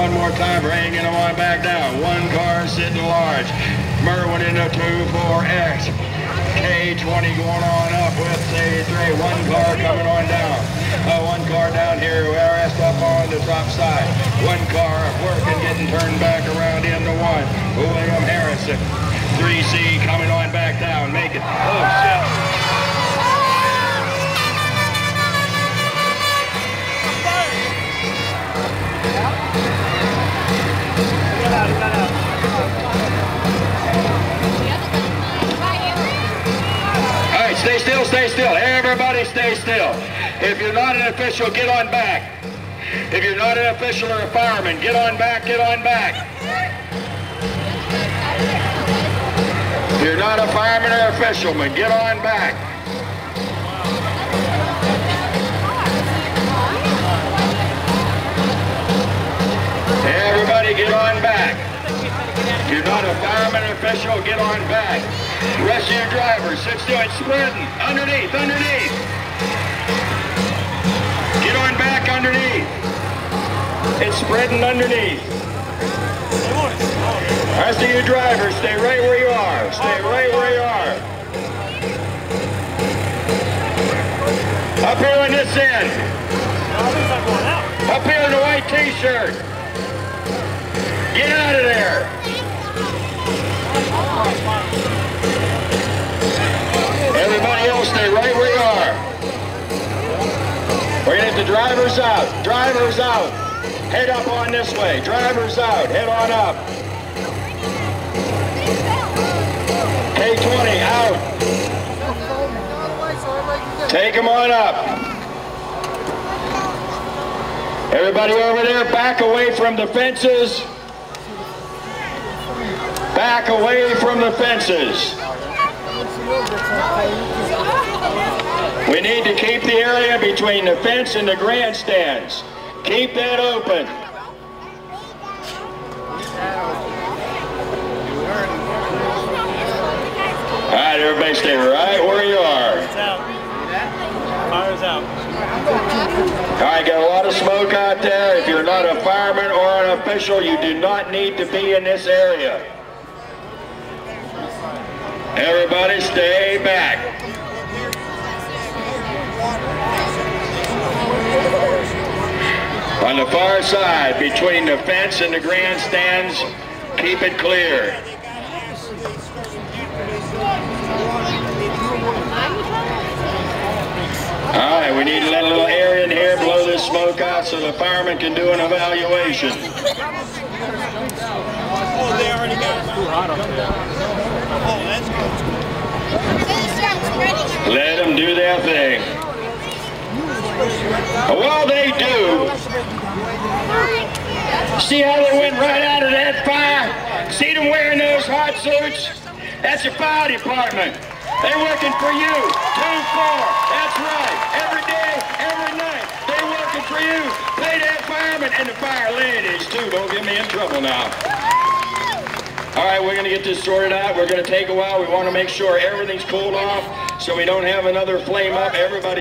one more time, bringing them on back down. One car sitting large. Merwin into 24X. K20 going on up with A3. One car coming on down. One car down here, rest up on the top side. One car working, getting turned back around into one. William Harrison. 3C coming on back down. Make it. Oh, shit. Stay still, stay still. Everybody stay still. If you're not an official, get on back. If you're not an official or a fireman, get on back, get on back. If you're not a fireman or officialman, get on back. Everybody get on back. If you're not a fireman or official, get on back. The rest of your drivers, sit still, it's spreading. Underneath, underneath. Get on back underneath. It's spreading underneath. The rest of you drivers, stay right where you are. Stay right where you are. Up here on this end. Up here in the white t-shirt. Get out of there. Everybody else stay right where you are. We're going to get the drivers out. Drivers out. Head up on this way. Drivers out. Head on up. K20 out. Take them on up. Everybody over there, back away from the fences. Back away from the fences. We need to keep the area between the fence and the grandstands. Keep that open. All right, everybody stay right where you are. It's out. Fire's out. All right, got a lot of smoke out there. If you're not a fireman or an official, you do not need to be in this area. Everybody stay back. On the far side, between the fence and the grandstands, keep it clear. All right, we need to let a little air in here, blow this smoke out so the firemen can do an evaluation. Oh, they already got it. Too hot up there. Oh, that's good. Let them do their thing. While they do, see how they went right out of that fire? See them wearing those hot suits? That's the fire department. They're working for you. 2-4. That's right. Every day, every night. They're working for you. Pay that fireman and the fire ladies, too. Don't get me in trouble now. All right, we're going to get this sorted out. We're going to take a while. We want to make sure everything's cooled off so we don't have another flame up. Everybody